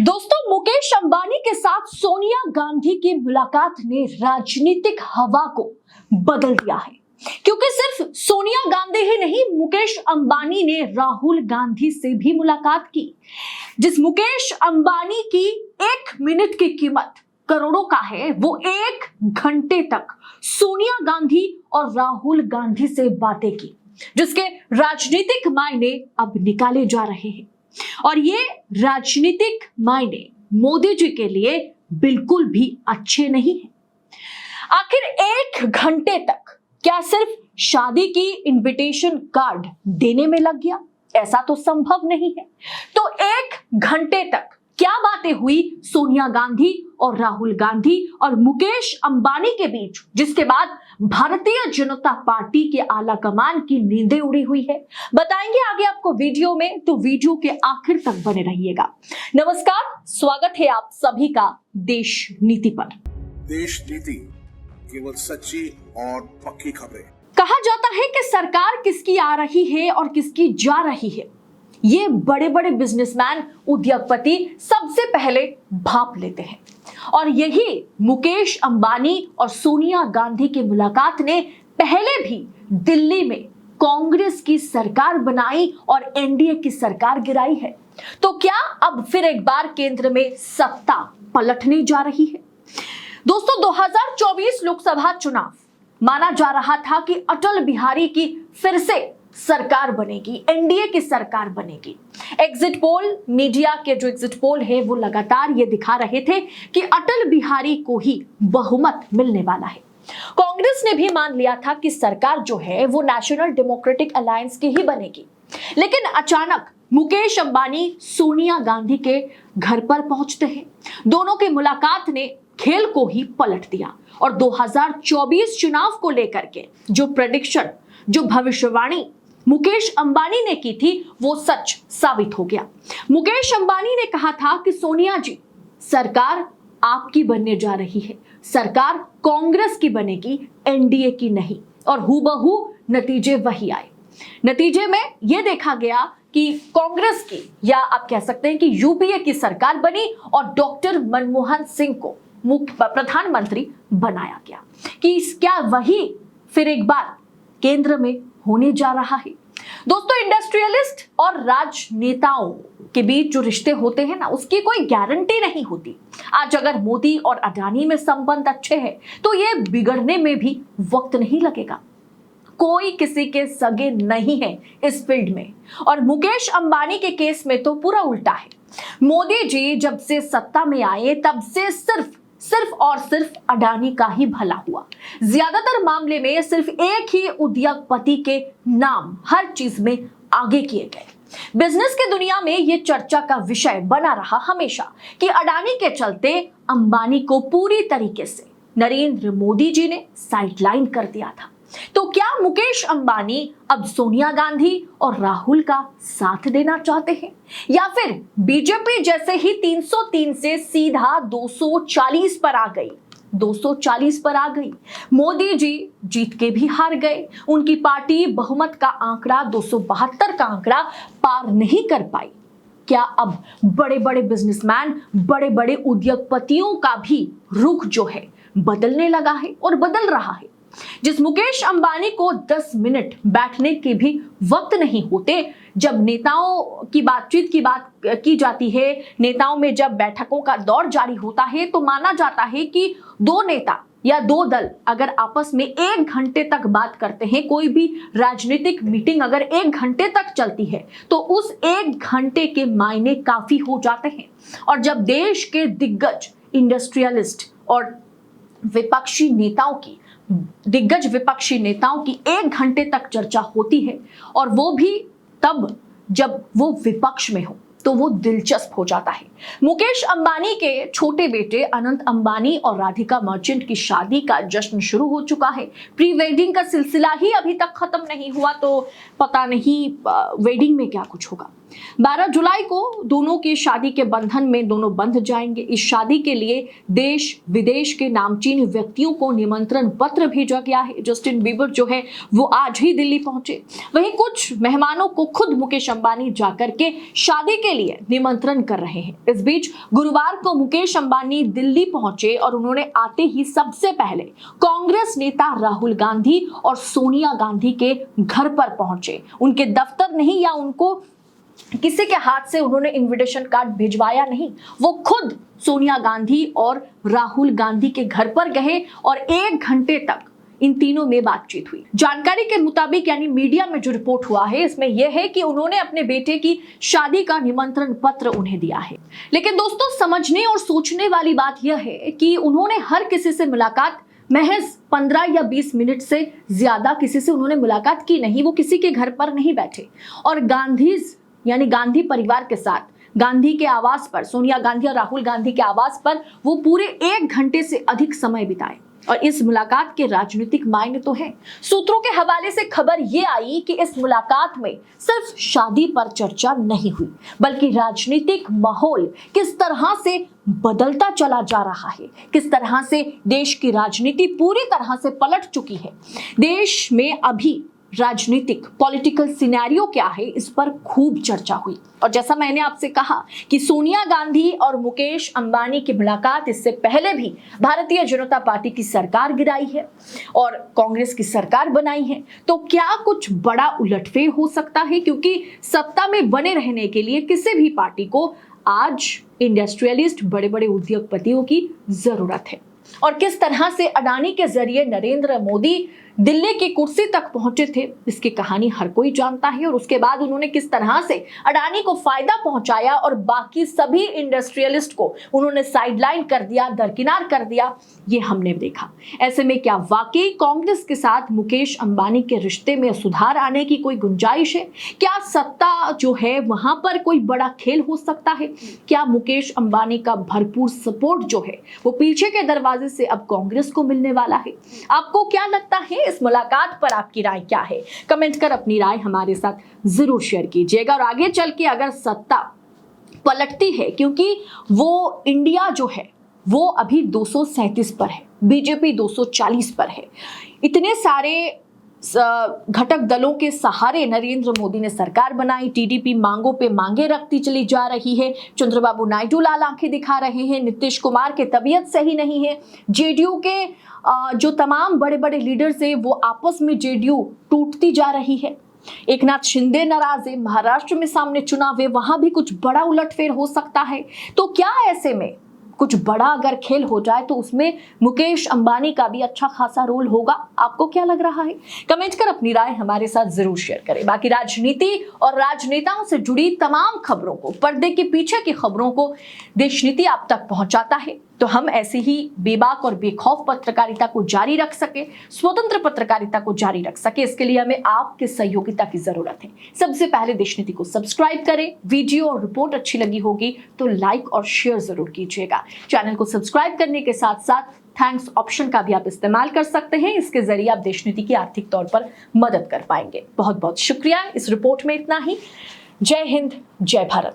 दोस्तों, मुकेश अंबानी के साथ सोनिया गांधी की मुलाकात ने राजनीतिक हवा को बदल दिया है, क्योंकि सिर्फ सोनिया गांधी ही नहीं, मुकेश अंबानी ने राहुल गांधी से भी मुलाकात की। जिस मुकेश अंबानी की 1 मिनट की कीमत करोड़ों का है, वो 1 घंटे तक सोनिया गांधी और राहुल गांधी से बातें की, जिसके राजनीतिक मायने अब निकाले जा रहे हैं। और ये राजनीतिक मायने मोदी जी के लिए बिल्कुल भी अच्छे नहीं है। आखिर 1 घंटे तक क्या सिर्फ शादी की इनविटेशन कार्ड देने में लग गया? ऐसा तो संभव नहीं है। तो 1 घंटे तक क्या बातें हुई सोनिया गांधी और राहुल गांधी और मुकेश अंबानी के बीच, जिसके बाद भारतीय जनता पार्टी के आला कमान की नींदें उड़ी हुई है? बताएंगे आगे आपको वीडियो में, तो वीडियो के आखिर तक बने रहिएगा। नमस्कार, स्वागत है आप सभी का देश नीति पर। देश नीति, केवल सच्ची और पक्की खबरें। कहा जाता है कि सरकार किसकी आ रही है और किसकी जा रही है, ये बड़े बड़े बिजनेसमैन, उद्योगपति सबसे पहले भाप लेते हैं। और यही मुकेश अंबानी और सोनिया गांधी की मुलाकात ने पहले भी दिल्ली में कांग्रेस की सरकार बनाई और एनडीए की सरकार गिराई है। तो क्या अब फिर एक बार केंद्र में सत्ता पलटने जा रही है? दोस्तों, 2024 लोकसभा चुनाव माना जा रहा था कि अटल बिहारी की फिर से सरकार बनेगी, एनडीए की सरकार बनेगी। एग्जिट पोल, मीडिया के जो एग्जिट पोल है, वो लगातार ये दिखा रहे थे कि अटल बिहारी को ही बहुमत मिलने वाला है। कांग्रेस ने भी मान लिया था कि सरकार जो है वो नेशनल डेमोक्रेटिक अलायंस की ही बनेगी। लेकिन अचानक मुकेश अंबानी सोनिया गांधी के घर पर पहुंचते हैं। दोनों की मुलाकात ने खेल को ही पलट दिया और 2024 चुनाव को लेकर के जो प्रेडिक्शन, जो भविष्यवाणी मुकेश अंबानी ने की थी, वो सच साबित हो गया। मुकेश अंबानी ने कहा था कि सोनिया जी, सरकार आपकी बनने जा रही है, सरकार कांग्रेस की बनेगी, एनडीए की नहीं। और हूबहू नतीजे वही आए। नतीजे में यह देखा गया कि कांग्रेस की, या आप कह सकते हैं कि यूपीए की सरकार बनी और डॉक्टर मनमोहन सिंह को प्रधानमंत्री बनाया गया। कि क्या वही फिर एक बार केंद्र में होने जा रहा है? दोस्तों, इंडस्ट्रियलिस्ट और राजनेताओं के बीच जो रिश्ते होते हैं ना, उसकी कोई गारंटी नहीं होती। आज अगर मोदी और अडानी में संबंध अच्छे हैं, तो ये बिगड़ने में भी वक्त नहीं लगेगा। कोई किसी के सगे नहीं है इस फील्ड में। और मुकेश अंबानी के केस में तो पूरा उल्टा है। मोदी जी जब से सत्ता में आए, तब से सिर्फ और सिर्फ अडानी का ही भला हुआ। ज्यादातर मामले में सिर्फ एक ही उद्योगपति के नाम हर चीज में आगे किए गए। बिजनेस की दुनिया में यह चर्चा का विषय बना रहा हमेशा कि अडानी के चलते अंबानी को पूरी तरीके से नरेंद्र मोदी जी ने साइडलाइन कर दिया था। तो क्या मुकेश अंबानी अब सोनिया गांधी और राहुल का साथ देना चाहते हैं, या फिर बीजेपी जैसे ही 303 से सीधा 240 पर आ गई? 240 पर आ गई। मोदी जी जीत के भी हार गए। उनकी पार्टी बहुमत का आंकड़ा 272 का आंकड़ा पार नहीं कर पाई। क्या अब बड़े बड़े बिजनेसमैन, बड़े बड़े उद्योगपतियों का भी रुख जो है बदलने लगा है और बदल रहा है? जिस मुकेश अंबानी को 10 मिनट बैठने के भी वक्त नहीं होते, जब नेताओं की बातचीत की बात की जाती है, नेताओं में जब बैठकों का दौर जारी होता है, तो माना जाता है कि 2 नेता या 2 दल अगर आपस में 1 घंटे तक बात करते हैं, कोई भी राजनीतिक मीटिंग अगर 1 घंटे तक चलती है, तो उस 1 घंटे के मायने काफी हो जाते हैं। और जब देश के दिग्गज इंडस्ट्रियलिस्ट और दिग्गज विपक्षी नेताओं की 1 घंटे तक चर्चा होती है, और वो भी तब जब वो विपक्ष में हो, तो वो दिलचस्प हो जाता है। मुकेश अंबानी के छोटे बेटे अनंत अंबानी और राधिका मर्चेंट की शादी का जश्न शुरू हो चुका है। प्री वेडिंग का सिलसिला ही अभी तक खत्म नहीं हुआ, तो पता नहीं वेडिंग में क्या कुछ होगा। 12 जुलाई को दोनों की शादी के बंधन में दोनों बंध जाएंगे। इस शादी के लिए देश विदेश के नामचीन व्यक्तियों को निमंत्रण पत्र भेजा गया है। जस्टिन बीबर जो है वो आज ही दिल्ली पहुंचे। वहीं कुछ मेहमानों को खुद मुकेश अंबानी जाकर के शादी के लिए निमंत्रण कर रहे हैं। इस बीच गुरुवार को मुकेश अंबानी दिल्ली पहुंचे और उन्होंने आते ही सबसे पहले कांग्रेस नेता राहुल गांधी और सोनिया गांधी के घर पर पहुंचे। उनके दफ्तर नहीं या उनको किसी के हाथ से उन्होंने इनविटेशन कार्ड भिजवाया नहीं, वो खुद सोनिया गांधी और राहुल गांधी के घर पर गए और 1 घंटे तक इन तीनों में बातचीत हुई। जानकारी के मुताबिक यानी मीडिया में जो रिपोर्ट हुआ है इसमें यह है कि उन्होंने अपने बेटे की शादी का निमंत्रण पत्र उन्हें दिया है। लेकिन दोस्तों, समझने और सोचने वाली बात यह है कि उन्होंने हर किसी से मुलाकात महज 15 या 20 मिनट से ज्यादा किसी से उन्होंने मुलाकात की नहीं। वो किसी के घर पर नहीं बैठे और गांधी परिवार के साथ गांधी के आवास पर, सोनिया गांधी और राहुल गांधी के आवास पर वो पूरे 1 घंटे से अधिक समय बिताए। और इस मुलाकात के राजनीतिक मायने तो हैं। सूत्रों के हवाले से खबर यह आई कि इस मुलाकात में सिर्फ शादी पर चर्चा नहीं हुई, बल्कि राजनीतिक माहौल किस तरह से बदलता चला जा रहा है, किस तरह से देश की राजनीति पूरी तरह से पलट चुकी है, देश में अभी राजनीतिक पॉलिटिकल सिनेरियो क्या है, इस पर खूब चर्चा हुई। और जैसा मैंने आपसे कहा कि सोनिया गांधी और मुकेश अंबानी की मुलाकात इससे पहले भी भारतीय जनता पार्टी की सरकार गिराई है और कांग्रेस की सरकार बनाई है, तो क्या कुछ बड़ा उलटफेर हो सकता है? क्योंकि सत्ता में बने रहने के लिए किसी भी पार्टी को आज इंडस्ट्रियलिस्ट, बड़े बड़े उद्योगपतियों की जरूरत है। और किस तरह से अडानी के जरिए नरेंद्र मोदी दिल्ली की कुर्सी तक पहुंचे थे, इसकी कहानी हर कोई जानता है। और उसके बाद उन्होंने किस तरह से अडानी को फायदा पहुंचाया और बाकी सभी इंडस्ट्रियलिस्ट को उन्होंने साइडलाइन कर दिया, दरकिनार कर दिया, ये हमने देखा। ऐसे में क्या वाकई कांग्रेस के साथ मुकेश अंबानी के रिश्ते में सुधार आने की कोई गुंजाइश है? क्या सत्ता जो है वहां पर कोई बड़ा खेल हो सकता है? क्या मुकेश अंबानी का भरपूर सपोर्ट जो है वो पीछे के दरवाजे से अब कांग्रेस को मिलने वाला है? आपको क्या लगता है? इस मुलाकात पर आपकी राय क्या है? कमेंट कर अपनी राय हमारे साथ जरूर शेयर कीजिएगा। और आगे चल के अगर सत्ता पलटती है, क्योंकि वो इंडिया जो है वो अभी 237 पर है, बीजेपी 240 पर है, इतने सारे घटक दलों के सहारे नरेंद्र मोदी ने सरकार बनाई, टीडीपी मांगों पे मांगे रखती चली जा रही है, चंद्रबाबू नायडू लाल आंखें दिखा रहे हैं, नीतीश कुमार की तबीयत सही नहीं है, जेडीयू के जो तमाम बड़े बड़े लीडर्स हैं वो आपस में जेडीयू टूटती जा रही है, एकनाथ शिंदे नाराज है, महाराष्ट्र में सामने चुनाव है, वहां भी कुछ बड़ा उलटफेर हो सकता है। तो क्या ऐसे में कुछ बड़ा अगर खेल हो जाए तो उसमें मुकेश अंबानी का भी अच्छा खासा रोल होगा? आपको क्या लग रहा है? कमेंट कर अपनी राय हमारे साथ जरूर शेयर करें। बाकी राजनीति और राजनेताओं से जुड़ी तमाम खबरों को, पर्दे के पीछे की खबरों को देश नीति आप तक पहुंचाता है, तो हम ऐसी ही बेबाक और बेखौफ पत्रकारिता को जारी रख सके, स्वतंत्र पत्रकारिता को जारी रख सके, इसके लिए हमें आपके सहयोगिता की जरूरत है। सबसे पहले देश नीति को सब्सक्राइब करें, वीडियो और रिपोर्ट अच्छी लगी होगी तो लाइक और शेयर जरूर कीजिएगा। चैनल को सब्सक्राइब करने के साथ साथ थैंक्स ऑप्शन का भी आप इस्तेमाल कर सकते हैं, इसके जरिए आप देश नीति की आर्थिक तौर पर मदद कर पाएंगे। बहुत बहुत शुक्रिया। इस रिपोर्ट में इतना ही। जय हिंद, जय भारत।